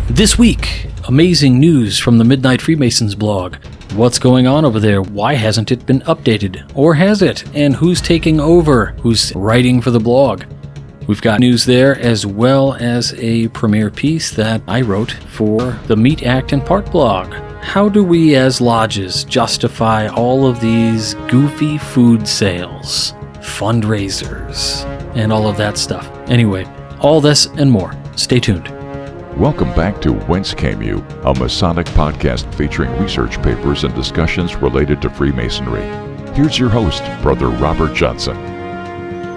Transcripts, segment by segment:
This week, amazing news from the Midnight Freemasons blog. What's going on over there? Why hasn't it been updated? Or has it? And who's taking over? Who's writing for the blog? We've got news there, as well as a premiere piece that I wrote for the Meat, Act, and Part blog. How do we as lodges justify all of these goofy food sales, fundraisers, and all of that stuff? Anyway, all this and more. Stay tuned. Welcome back to Whence, a Masonic podcast featuring research papers and discussions related to Freemasonry. Here's your host, Brother Robert Johnson.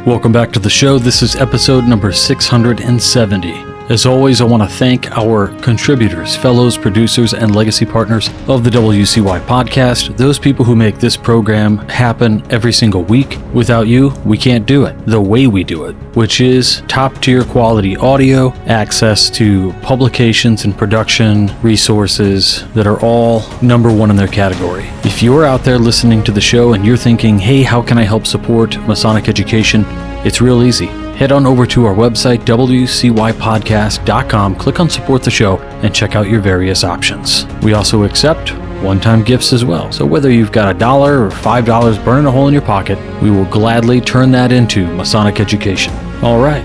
Welcome back to the show. This is episode number 670. As always, I want to thank our contributors, fellows, producers, and legacy partners of the WCY podcast, those people who make this program happen every single week. Without you, we can't do it the way we do it, which is top-tier quality audio, access to publications and production resources that are all number one in their category. If you're out there listening to the show and you're thinking, hey, how can I help support Masonic education? It's real easy. Head on over to our website, wcypodcast.com, click on Support the Show, and check out your various options. We also accept one-time gifts as well. So whether you've got $1 or $5 burning a hole in your pocket, we will gladly turn that into Masonic education. All right,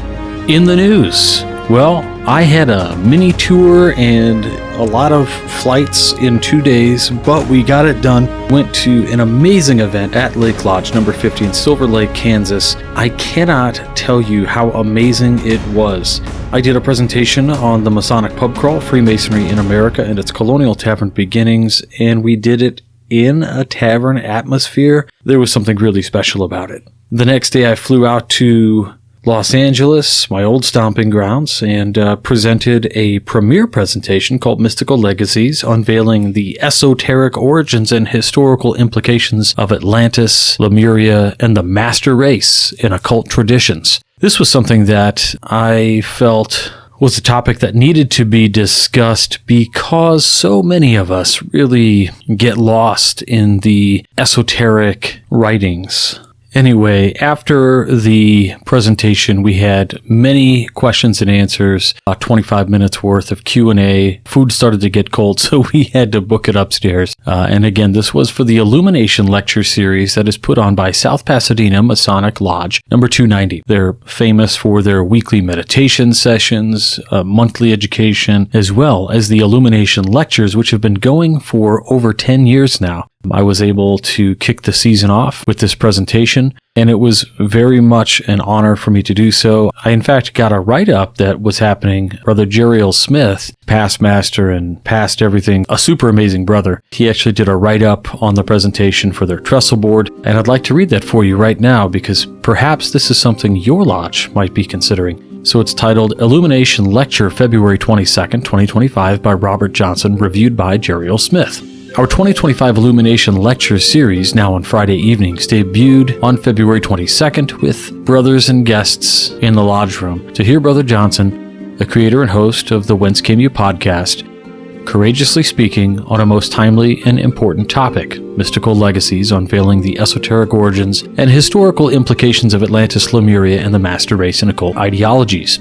in the news. Well, I had a mini tour and a lot of flights in 2 days, but we got it done. Went to an amazing event at Lake Lodge number 50 in Silver Lake, Kansas. I cannot tell you how amazing it was. I did a presentation on the Masonic pub crawl, Freemasonry in America and its colonial tavern beginnings, and we did it in a tavern atmosphere. There was something really special about it. The next day I flew out to Los Angeles, my old stomping grounds, and presented a premiere presentation called Mystical Legacies, unveiling the esoteric origins and historical implications of Atlantis, Lemuria, and the master race in occult traditions. This was something that I felt was a topic that needed to be discussed because so many of us really get lost in the esoteric writings. Anyway, after the presentation, we had many questions and answers, 25 minutes worth of Q&A. Food started to get cold, so we had to book it upstairs. And again, this was for the Illumination Lecture Series that is put on by South Pasadena Masonic Lodge, number 290. They're famous for their weekly meditation sessions, monthly education, as well as the Illumination Lectures, which have been going for over 10 years now. I was able to kick the season off with this presentation, and it was very much an honor for me to do so. I, in fact, got a write-up that was happening. Brother Jeriel Smith, past master and past everything, a super amazing brother. He actually did a write-up on the presentation for their trestle board, and I'd like to read that for you right now because perhaps this is something your lodge might be considering. So it's titled Illumination Lecture, February 22nd, 2025 by Robert Johnson, reviewed by Jeriel Smith. Our 2025 Illumination Lecture Series, now on Friday evenings, debuted on February 22nd with brothers and guests in the lodge room to hear Brother Johnson, the creator and host of the Whence podcast, courageously speaking on a most timely and important topic, mystical legacies unveiling the esoteric origins and historical implications of Atlantis, Lemuria, and the master race and occult ideologies.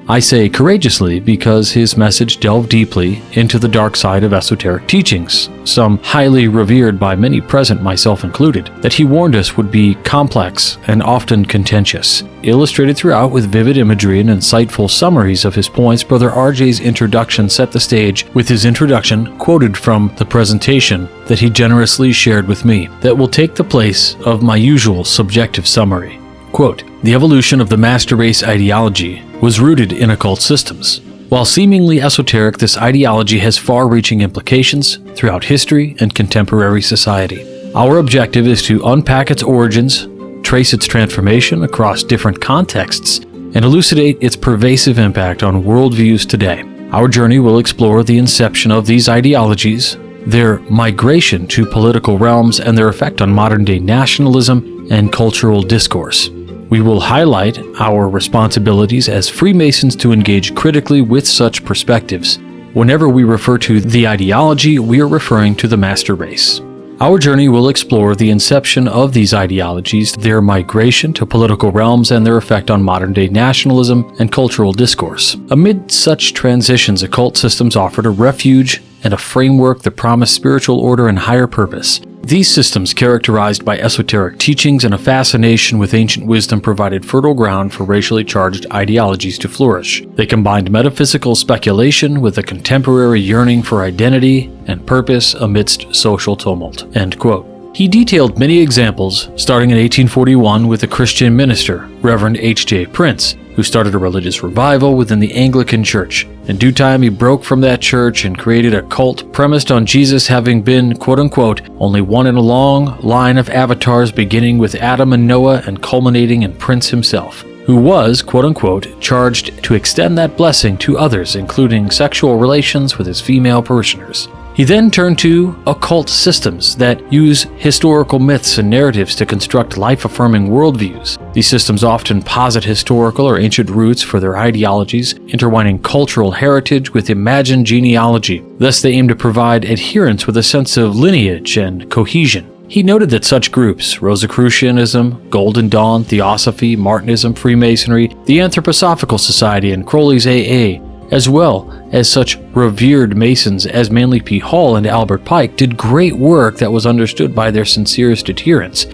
I say courageously because his message delved deeply into the dark side of esoteric teachings, some highly revered by many present, myself included, that he warned us would be complex and often contentious. Illustrated throughout with vivid imagery and insightful summaries of his points, Brother RJ's introduction set the stage with his introduction quoted from the presentation that he generously shared with me that will take the place of my usual subjective summary. Quote, "The evolution of the master race ideology was rooted in occult systems. While seemingly esoteric, this ideology has far-reaching implications throughout history and contemporary society. Our objective is to unpack its origins, trace its transformation across different contexts, and elucidate its pervasive impact on worldviews today. Our journey will explore the inception of these ideologies, their migration to political realms, and their effect on modern-day nationalism and cultural discourse. We will highlight our responsibilities as Freemasons to engage critically with such perspectives. Whenever we refer to the ideology, we are referring to the master race. Our journey will explore the inception of these ideologies, their migration to political realms, and their effect on modern-day nationalism and cultural discourse. Amid such transitions, occult systems offered a refuge and a framework that promised spiritual order and higher purpose. These systems, characterized by esoteric teachings and a fascination with ancient wisdom, provided fertile ground for racially charged ideologies to flourish. They combined metaphysical speculation with a contemporary yearning for identity and purpose amidst social tumult." End quote. He detailed many examples, starting in 1841 with a Christian minister, Reverend H.J. Prince, who started a religious revival within the Anglican Church. In due time, he broke from that church and created a cult premised on Jesus having been, quote-unquote, only one in a long line of avatars beginning with Adam and Noah and culminating in Prince himself, who was, quote-unquote, charged to extend that blessing to others, including sexual relations with his female parishioners. He then turned to occult systems that use historical myths and narratives to construct life-affirming worldviews. These systems often posit historical or ancient roots for their ideologies, intertwining cultural heritage with imagined genealogy. Thus, they aim to provide adherents with a sense of lineage and cohesion. He noted that such groups, Rosicrucianism, Golden Dawn, Theosophy, Martinism, Freemasonry, the Anthroposophical Society, and Crowley's AA, as well as such revered Masons as Manly P. Hall and Albert Pike, did great work that was understood by their sincerest adherents,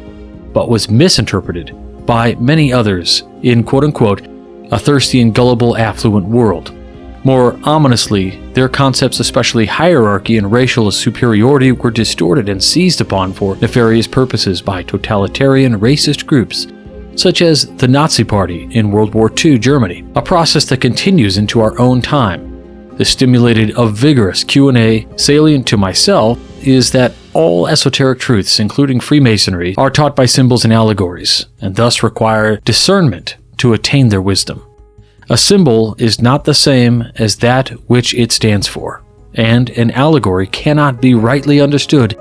but was misinterpreted by many others in, quote-unquote, a thirsty and gullible affluent world. More ominously, their concepts, especially hierarchy and racial superiority, were distorted and seized upon for nefarious purposes by totalitarian racist groups, such as the Nazi Party in World War II Germany, a process that continues into our own time. This stimulated a vigorous Q&A. Salient to myself is that all esoteric truths, including Freemasonry, are taught by symbols and allegories, and thus require discernment to attain their wisdom. A symbol is not the same as that which it stands for, and an allegory cannot be rightly understood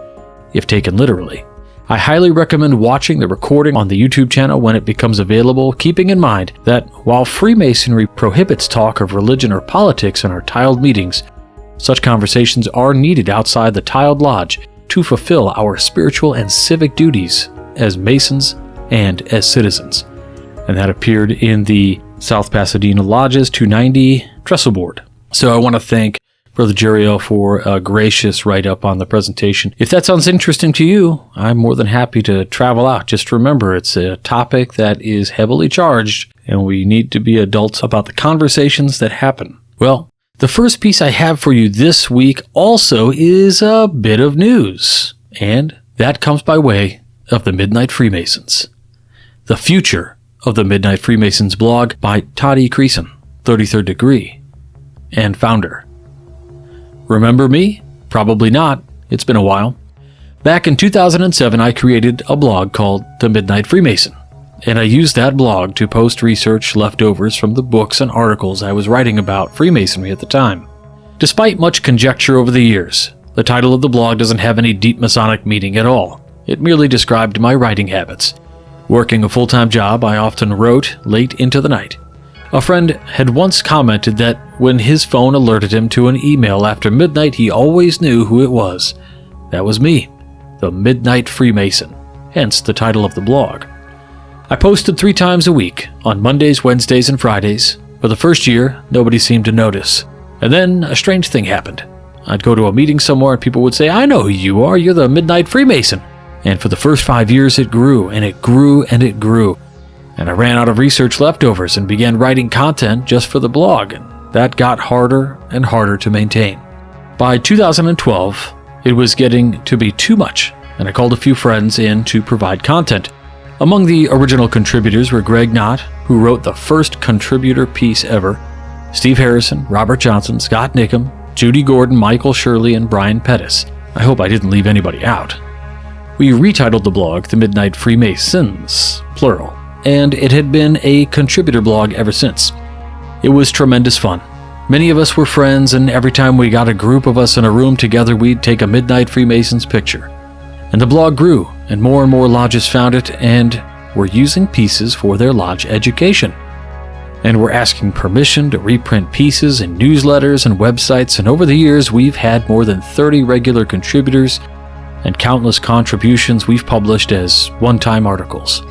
if taken literally. I highly recommend watching the recording on the YouTube channel when it becomes available, keeping in mind that while Freemasonry prohibits talk of religion or politics in our tiled meetings, such conversations are needed outside the tiled lodge to fulfill our spiritual and civic duties as Masons and as citizens. And that appeared in the South Pasadena Lodge's 290 trestle board. So I want to thank Brother Jeriel for a gracious write-up on the presentation. If that sounds interesting to you, I'm more than happy to travel out. Just remember, it's a topic that is heavily charged, and we need to be adults about the conversations that happen. Well, the first piece I have for you this week also is a bit of news, and that comes by way of the Midnight Freemasons. The Future of the Midnight Freemasons Blog by Todd E. Creason, 33rd degree, and founder. Remember me? Probably not. It's been a while. Back in 2007, I created a blog called The Midnight Freemason, and I used that blog to post research leftovers from the books and articles I was writing about Freemasonry at the time. Despite much conjecture over the years, the title of the blog doesn't have any deep Masonic meaning at all. It merely described my writing habits. Working a full-time job, I often wrote late into the night. A friend had once commented that when his phone alerted him to an email after midnight, he always knew who it was. That was me, the Midnight Freemason, hence the title of the blog. I posted 3 times a week, on Mondays, Wednesdays, and Fridays. For the first year, nobody seemed to notice. And then a strange thing happened. I'd go to a meeting somewhere and people would say, "I know who you are, you're the Midnight Freemason." And for the first 5 years it grew, and it grew, and it grew. And I ran out of research leftovers and began writing content just for the blog, and that got harder and harder to maintain. By 2012, it was getting to be too much, and I called a few friends in to provide content. Among the original contributors were Greg Knott, who wrote the first contributor piece ever, Steve Harrison, Robert Johnson, Scott Nickham, Judy Gordon, Michael Shirley, and Brian Pettis. I hope I didn't leave anybody out. We retitled the blog The Midnight Freemasons, plural, and it had been a contributor blog ever since. It was tremendous fun. Many of us were friends, and every time we got a group of us in a room together, we'd take a Midnight Freemasons picture. And the blog grew, and more lodges found it, and were using pieces for their lodge education. And were asking permission to reprint pieces in newsletters and websites, and over the years we've had more than 30 regular contributors, and countless contributions we've published as one-time articles.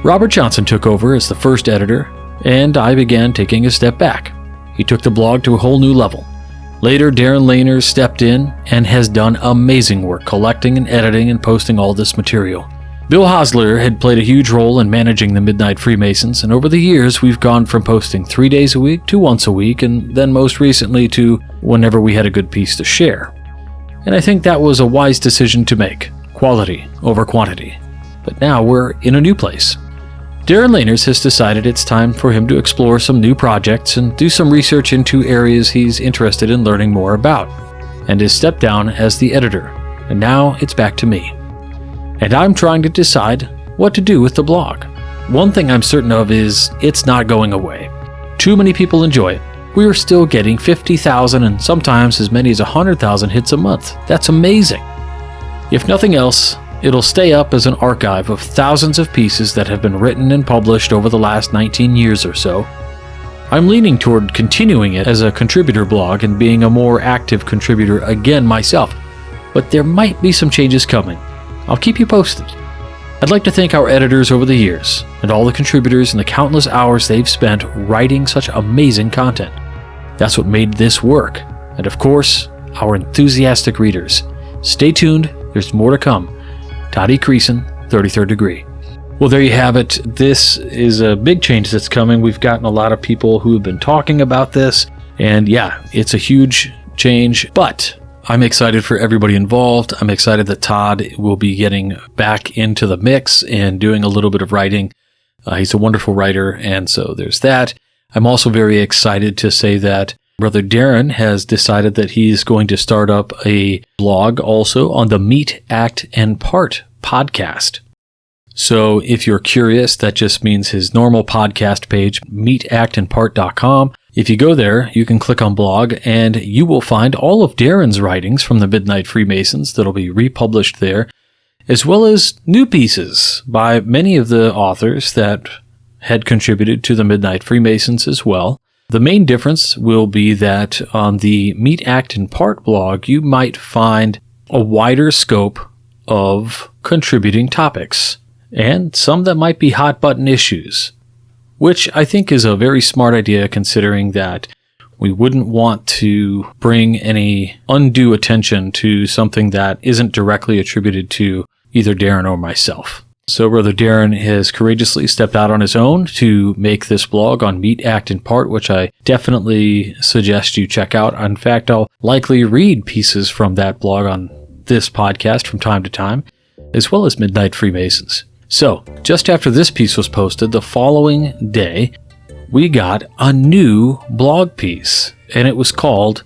Robert Johnson took over as the first editor, and I began taking a step back. He took the blog to a whole new level. Later, Darren Laner stepped in and has done amazing work collecting and editing and posting all this material. Bill Hosler had played a huge role in managing the Midnight Freemasons, and over the years we've gone from posting 3 days a week to once a week, and then most recently to whenever we had a good piece to share. And I think that was a wise decision to make, quality over quantity. But now we're in a new place. Darren Laners has decided it's time for him to explore some new projects and do some research into areas he's interested in learning more about, and has stepped down as the editor, and now it's back to me. And I'm trying to decide what to do with the blog. One thing I'm certain of is it's not going away. Too many people enjoy it. We're still getting 50,000 and sometimes as many as 100,000 hits a month. That's amazing. If nothing else, it'll stay up as an archive of thousands of pieces that have been written and published over the last 19 years or so. I'm leaning toward continuing it as a contributor blog and being a more active contributor again myself, but there might be some changes coming. I'll keep you posted. I'd like to thank our editors over the years and all the contributors and the countless hours they've spent writing such amazing content. That's what made this work. And of course, our enthusiastic readers. Stay tuned, there's more to come. Toddy Creason, 33rd Degree. Well, there you have it. This is a big change that's coming. We've gotten a lot of people who have been talking about this, and yeah, it's a huge change, but I'm excited for everybody involved. I'm excited that Todd will be getting back into the mix and doing a little bit of writing. He's a wonderful writer, and so there's that. I'm also very excited to say that Brother Darren has decided that he's going to start up a blog also on the Meet, Act, and Part podcast. So if you're curious, that just means his normal podcast page, meetactandpart.com. If you go there, you can click on blog and you will find all of Darren's writings from the Midnight Freemasons that'll be republished there, as well as new pieces by many of the authors that had contributed to the Midnight Freemasons as well. The main difference will be that on the Meet, Act, and Part blog, you might find a wider scope of contributing topics, and some that might be hot-button issues, which I think is a very smart idea considering that we wouldn't want to bring any undue attention to something that isn't directly attributed to either Darren or myself. So Brother Darren has courageously stepped out on his own to make this blog on Meet, Act, and Part, which I definitely suggest you check out. In fact, I'll likely read pieces from that blog on this podcast from time to time, as well as Midnight Freemasons. So, just after this piece was posted, the following day, we got a new blog piece, and it was called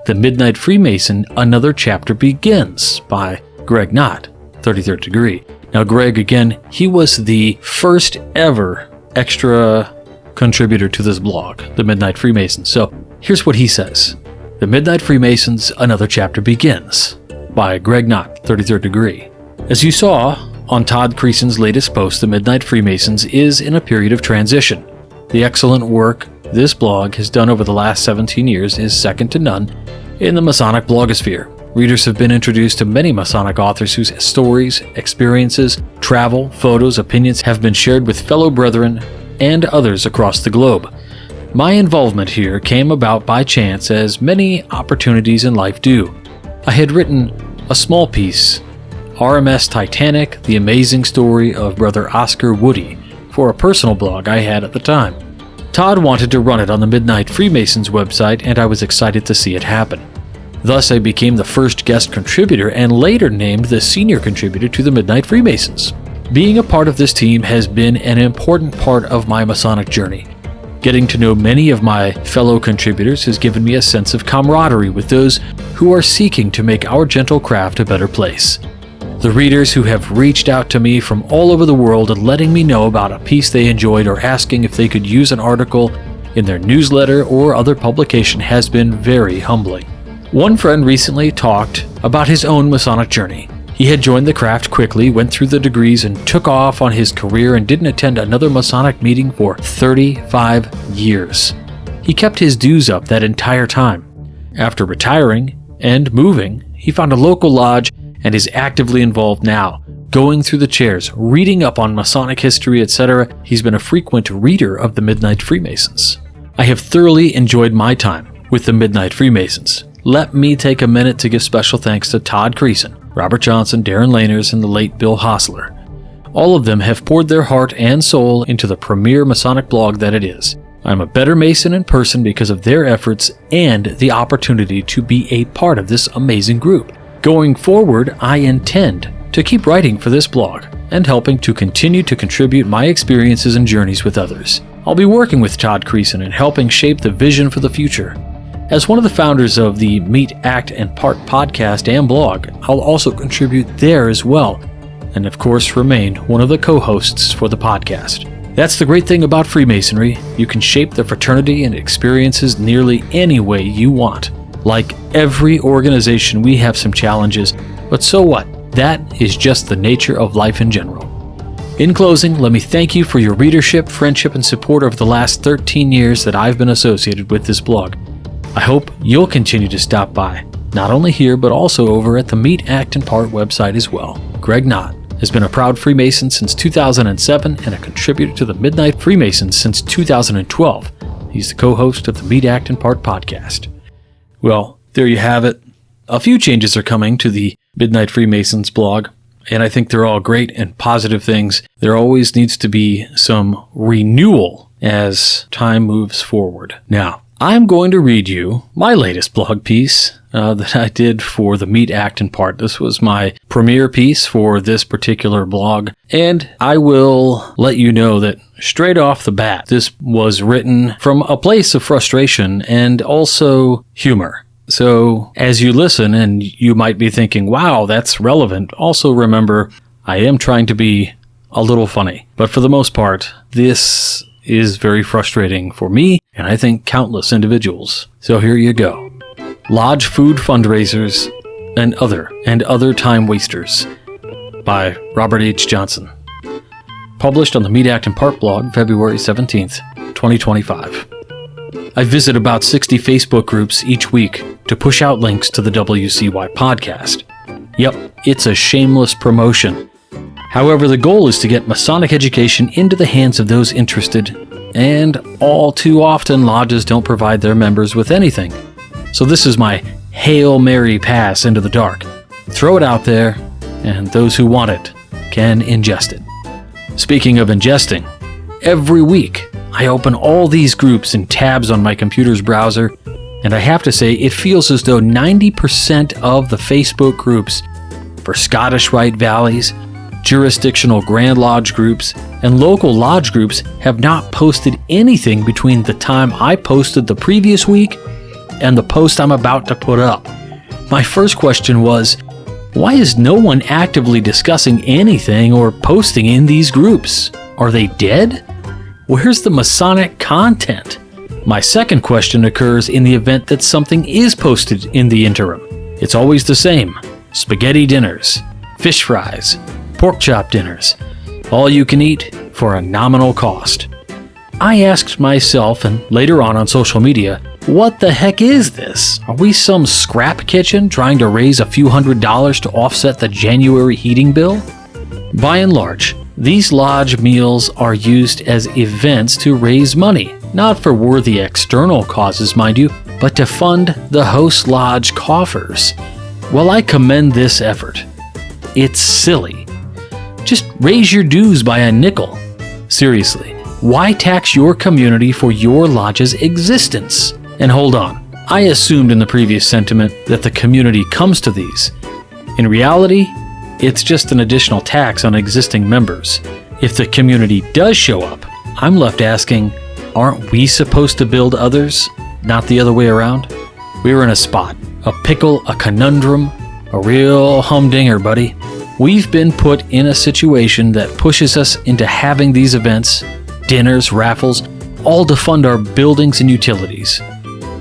The Midnight Freemason, Another Chapter Begins by Greg Knott, 33rd Degree. Now, Greg, again, he was the first ever extra contributor to this blog, The Midnight Freemasons. So, here's what he says. The Midnight Freemasons, Another Chapter Begins by Greg Knott, 33rd Degree. As you saw on Todd Creason's latest post, The Midnight Freemasons is in a period of transition. The excellent work this blog has done over the last 17 years is second to none in the Masonic blogosphere. Readers have been introduced to many Masonic authors whose stories, experiences, travel, photos, opinions have been shared with fellow brethren and others across the globe. My involvement here came about by chance, as many opportunities in life do. I had written a small piece, RMS Titanic, The Amazing Story of Brother Oscar Woody, for a personal blog I had at the time. Todd wanted to run it on the Midnight Freemasons website, and I was excited to see it happen. Thus, I became the first guest contributor and later named the senior contributor to the Midnight Freemasons. Being a part of this team has been an important part of my Masonic journey. Getting to know many of my fellow contributors has given me a sense of camaraderie with those who are seeking to make our gentle craft a better place. The readers who have reached out to me from all over the world and letting me know about a piece they enjoyed or asking if they could use an article in their newsletter or other publication has been very humbling. One friend recently talked about his own Masonic journey. He had joined the craft quickly, went through the degrees, and took off on his career and didn't attend another Masonic meeting for 35 years. He kept his dues up that entire time. After retiring and moving, he found a local lodge and is actively involved now, going through the chairs, reading up on Masonic history, etc. He's been a frequent reader of the Midnight Freemasons. I have thoroughly enjoyed my time with the Midnight Freemasons. Let me take a minute to give special thanks to Todd Creason, Robert Johnson, Darren Laners, and the late Bill Hostler. All of them have poured their heart and soul into the premier Masonic blog that it is. I'm a better Mason in person because of their efforts and the opportunity to be a part of this amazing group. Going forward, I intend to keep writing for this blog and helping to continue to contribute my experiences and journeys with others. I'll be working with Todd Creason and helping shape the vision for the future. As one of the founders of the Meet, Act, and Part podcast and blog, I'll also contribute there as well, and of course remain one of the co-hosts for the podcast. That's the great thing about Freemasonry. You can shape the fraternity and experiences nearly any way you want. Like every organization, we have some challenges, but so what? That is just the nature of life in general. In closing, let me thank you for your readership, friendship, and support over the last 13 years that I've been associated with this blog. I hope you'll continue to stop by, not only here, but also over at the Meet, Act, and Part website as well. Greg Knott has been a proud Freemason since 2007 and a contributor to the Midnight Freemasons since 2012. He's the co-host of the Meet, Act, and Part podcast. Well, there you have it. A few changes are coming to the Midnight Freemasons blog, and I think they're all great and positive things. There always needs to be some renewal as time moves forward. Now, I'm going to read you my latest blog piece that I did for the Meet, Act, and Part. This was my premiere piece for this particular blog, and I will let you know that straight off the bat, this was written from a place of frustration and also humor. So as you listen, and you might be thinking, wow, that's relevant, also remember, I am trying to be a little funny. But for the most part, this is very frustrating for me, and I think countless individuals. So here you go. Lodge Food Fundraisers and Other Time Wasters by Robert H. Johnson. Published on the Meet, Act, and Part blog, February 17th, 2025. I visit about 60 Facebook groups each week to push out links to the WCY podcast. Yep, it's a shameless promotion. However, the goal is to get Masonic education into the hands of those interested, and all too often lodges don't provide their members with anything. So this is my Hail Mary pass into the dark. Throw it out there, and those who want it can ingest it. Speaking of ingesting, every week I open all these groups and tabs on my computer's browser, and I have to say it feels as though 90% of the Facebook groups for Scottish Rite Valleys, jurisdictional Grand Lodge groups, and local lodge groups have not posted anything between the time I posted the previous week and the post I'm about to put up. My first question was, why is no one actively discussing anything or posting in these groups? Are they dead? Where's the Masonic content? My second question occurs in the event that something is posted in the interim. It's always the same. Spaghetti dinners, fish fries, pork chop dinners, all you can eat for a nominal cost. I asked myself, and later on social media, what the heck is this? Are we some scrap kitchen trying to raise a few $100s to offset the January heating bill? By and large, these lodge meals are used as events to raise money, not for worthy external causes, mind you, but to fund the host lodge coffers. While I commend this effort, it's silly. Just raise your dues by a nickel. Seriously, why tax your community for your lodge's existence? And hold on, I assumed in the previous sentiment that the community comes to these. In reality, it's just an additional tax on existing members. If the community does show up, I'm left asking, aren't we supposed to build others, not the other way around? We're in a spot, a pickle, a conundrum, a real humdinger, buddy. We've been put in a situation that pushes us into having these events, dinners, raffles, all to fund our buildings and utilities.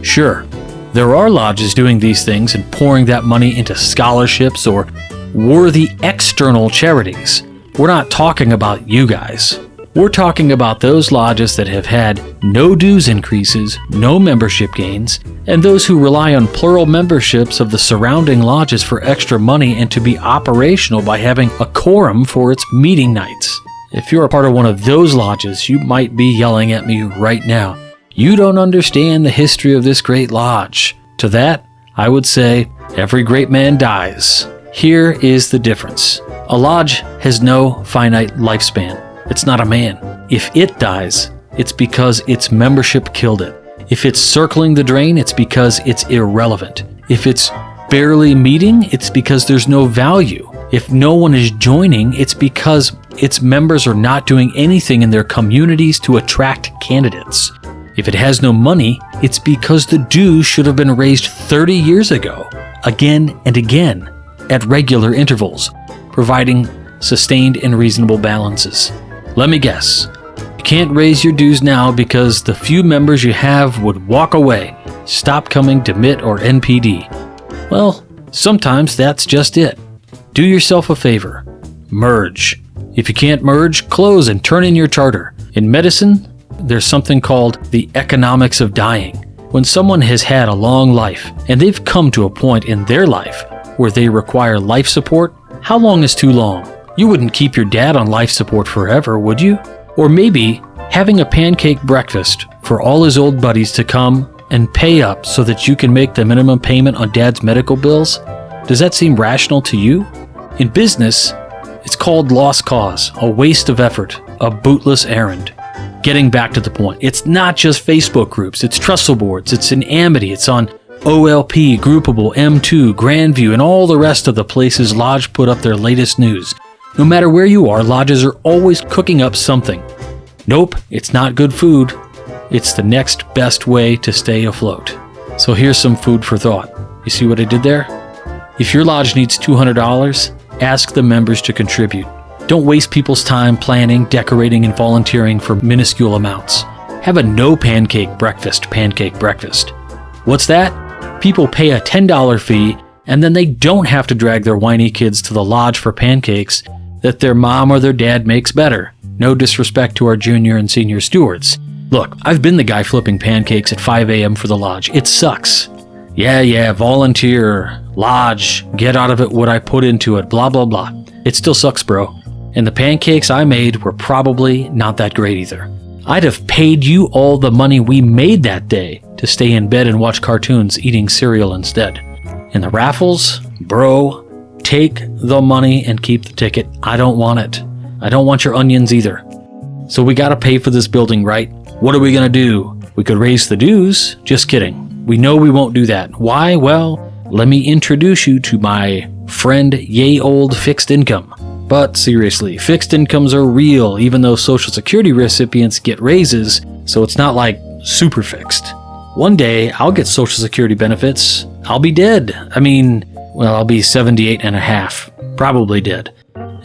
Sure, there are lodges doing these things and pouring that money into scholarships or worthy external charities. We're not talking about you guys. We're talking about those lodges that have had no dues increases, no membership gains, and those who rely on plural memberships of the surrounding lodges for extra money and to be operational by having a quorum for its meeting nights. If you're a part of one of those lodges, you might be yelling at me right now, "You don't understand the history of this great lodge." To that, I would say, every great man dies. Here is the difference. A lodge has no finite lifespan. It's not a man. If it dies, it's because its membership killed it. If it's circling the drain, it's because it's irrelevant. If it's barely meeting, it's because there's no value. If no one is joining, it's because its members are not doing anything in their communities to attract candidates. If it has no money, it's because the dues should have been raised 30 years ago, again and again, at regular intervals, providing sustained and reasonable balances. Let me guess. You can't raise your dues now because the few members you have would walk away, stop coming to MIT or NPD. Well, sometimes that's just it. Do yourself a favor. Merge. If you can't merge, close and turn in your charter. In medicine, there's something called the economics of dying. When someone has had a long life and they've come to a point in their life where they require life support, how long is too long? You wouldn't keep your dad on life support forever, would you? Or maybe having a pancake breakfast for all his old buddies to come and pay up so that you can make the minimum payment on dad's medical bills? Does that seem rational to you? In business, it's called lost cause, a waste of effort, a bootless errand. Getting back to the point, it's not just Facebook groups, it's trestle boards, it's in Amity, it's on OLP, Groupable, M2, Grandview, and all the rest of the places Lodge put up their latest news. No matter where you are, lodges are always cooking up something. Nope, it's not good food. It's the next best way to stay afloat. So here's some food for thought. You see what I did there? If your lodge needs $200, ask the members to contribute. Don't waste people's time planning, decorating, and volunteering for minuscule amounts. Have a no pancake breakfast. What's that? People pay a $10 fee, and then they don't have to drag their whiny kids to the lodge for pancakes that their mom or their dad makes better. No disrespect to our junior and senior stewards. Look, I've been the guy flipping pancakes at 5 a.m. for the lodge. It sucks. Yeah, volunteer, lodge, get out of it what I put into it, blah, blah, blah. It still sucks, bro. And the pancakes I made were probably not that great either. I'd have paid you all the money we made that day to stay in bed and watch cartoons eating cereal instead. And the raffles, bro, take the money and keep the ticket. I don't want it. I don't want your onions either. So we gotta pay for this building, right? What are we gonna do? We could raise the dues. Just kidding. We know we won't do that. Why? Well, let me introduce you to my friend yay old fixed income. But seriously, fixed incomes are real, even though Social Security recipients get raises, so it's not like super fixed. One day, I'll get Social Security benefits. I'll be dead. I'll be 78 and a half. Probably dead.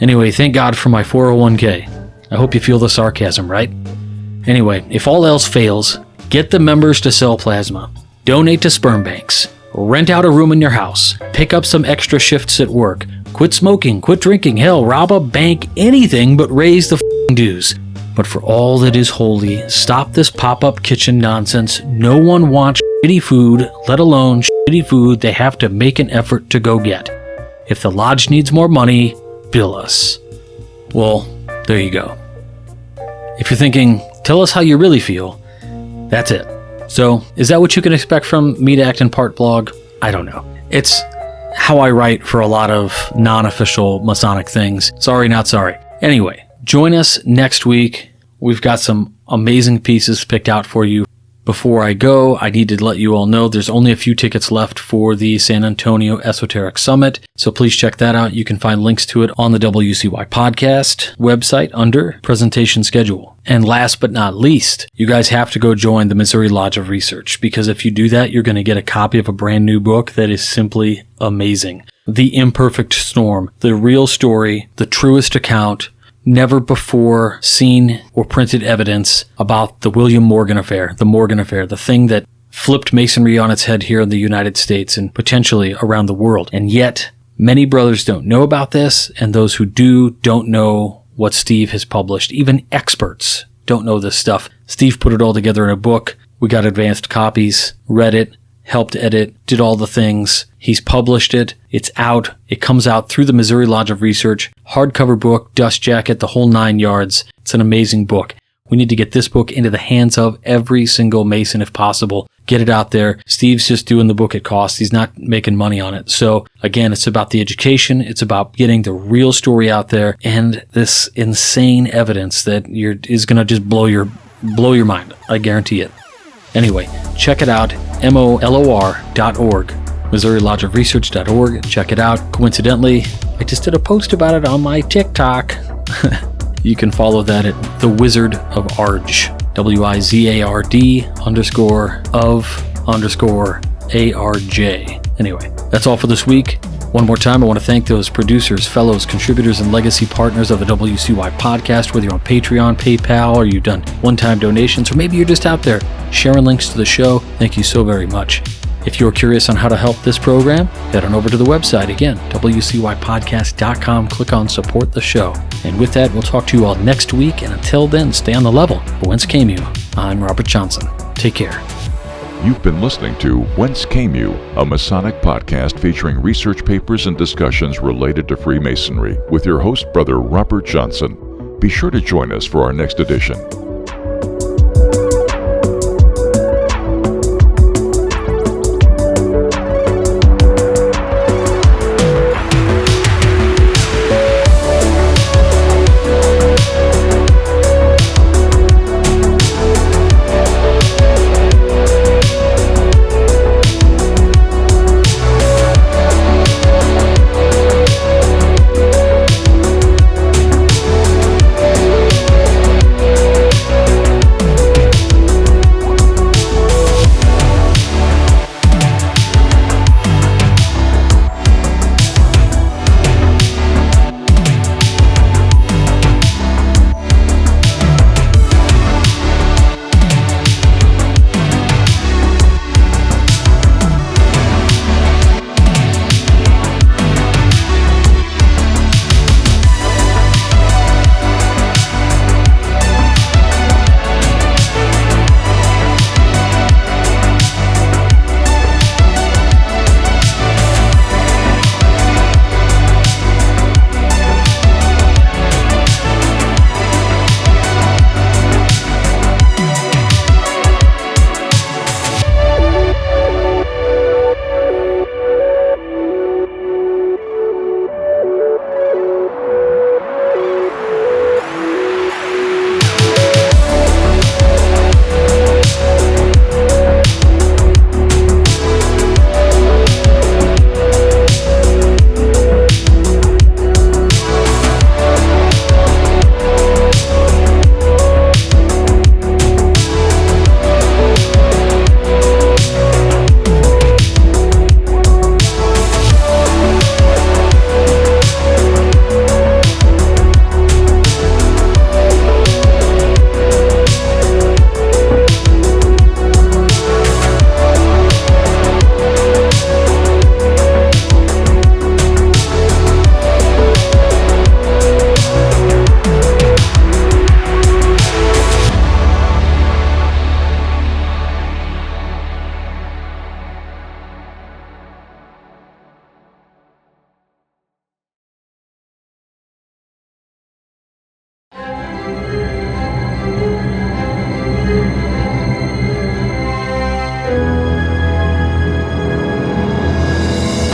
Anyway, thank God for my 401k. I hope you feel the sarcasm, right? Anyway, if all else fails, get the members to sell plasma. Donate to sperm banks. Rent out a room in your house. Pick up some extra shifts at work. Quit smoking, quit drinking, hell, rob a bank, anything but raise the dues. But for all that is holy, stop this pop-up kitchen nonsense. No one wants shitty food, let alone shitty food they have to make an effort to go get. If the lodge needs more money, bill us. Well, there you go. If you're thinking, tell us how you really feel, that's it. So, is that what you can expect from me to act in part blog? I don't know. It's how I write for a lot of non-official Masonic things. Sorry, not sorry. Anyway, join us next week. We've got some amazing pieces picked out for you. Before I go, I need to let you all know there's only a few tickets left for the San Antonio Esoteric Summit, so please check that out. You can find links to it on the WCY podcast website under presentation schedule. And last but not least, you guys have to go join the Missouri Lodge of Research, because if you do that, you're going to get a copy of a brand new book that is simply amazing. The Imperfect Storm, the real story, the truest account, never before seen or printed evidence about the William Morgan affair, the thing that flipped Masonry on its head here in the United States and potentially around the world. And yet, many brothers don't know about this, and those who do don't know what Steve has published. Even experts don't know this stuff. Steve put it all together in a book. We got advanced copies, read it, helped edit, did all the things. He's published it. It's out. It comes out through the Missouri Lodge of Research. Hardcover book, dust jacket, the whole 9 yards. It's an amazing book. We need to get this book into the hands of every single Mason if possible. Get it out there. Steve's just doing the book at cost. He's not making money on it. So again, it's about the education. It's about getting the real story out there and this insane evidence that is going to just blow your mind. I guarantee it. Anyway, check it out. MOLOR.org. MissouriLodgeofResearch.org. Check it out. Coincidentally, I just did a post about it on my TikTok. You can follow that at The Wizard of Arj. WIZARD_of_ARJ. Anyway, that's all for this week. One more time, I want to thank those producers, fellows, contributors, and legacy partners of the WCY podcast, whether you're on Patreon, PayPal, or you've done one-time donations, or maybe you're just out there sharing links to the show. Thank you so very much. If you're curious on how to help this program, head on over to the website again, WCYpodcast.com. Click on Support the Show. And with that, we'll talk to you all next week. And until then, stay on the level. For Whence Came You, I'm Robert Johnson. Take care. You've been listening to Whence Came You, a Masonic podcast featuring research papers and discussions related to Freemasonry with your host, Brother Robert Johnson. Be sure to join us for our next edition.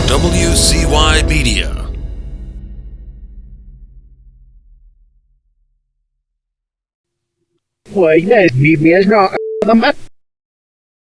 WCY Media. Why, that's BBS rock.